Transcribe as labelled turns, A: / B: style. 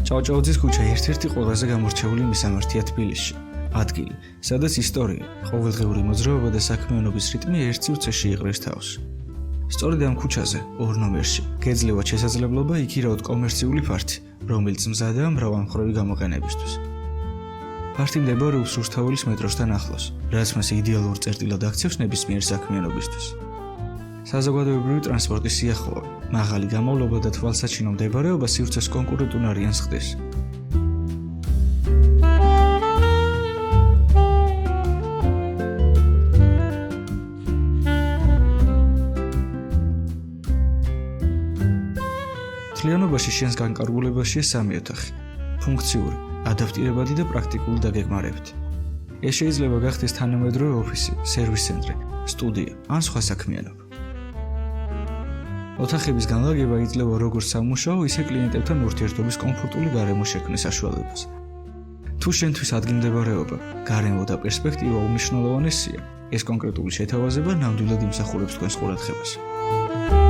A: ჭავჭავაძის ქუჩა ერთ-ერთი ყველაზე გამორჩეული მისამართია თბილისში. ადგილი, სადაც ისტორია, ყოველდღიური მოძრაობა და საქმიანობის რიტმი ერთ სივრცეში იყრის თავს. სწორედ ამ ქუჩაზე, 2 ნომერში, გეძლევა შესაძლებლობა იქირავთ კომერციული ფართი, რომელიც მზადაა მრავალმხრივი გამოყენებისთვის. ფართი მდებარეობს რუსთაველის მეტროსთან ახლოს, რაც მას იდეალურ წერტილად აქცევს ნებისმიერ საქმიანობისთვის. საზოგადოებრივი ტრანსპორტის სიახლოვე, მაღალი გამოვლობა და თვალსაჩინო მდებარეობა სივრცეს კონკურენტულ არიანს ხდის. მთლიანობაში შენს განკარგულებაშია 3 ოთახი: ფუნქციური, ადაპტირებადი და პრაქტიკული დაგეგმარებით. ეს შეიძლება გახდეს თანამედროვე ოფისი, სერვის ცენტრი, სტუდია ან სხვა საქმიანობა. ოთახების განლაგება იძლევა როგორც სამუშაო, ისე კლიენტებთან ურთიერთობის კომფორტული გარემო შექმნის საშუალებას. თუ შენთვის ადგილმდებარეობა, გარემო და პერსპექტივა უმნიშვნელოვანესია, ეს კონკრეტული შეთავაზება ნამდვილად იმსახურებს თქვენს ყურადღებას.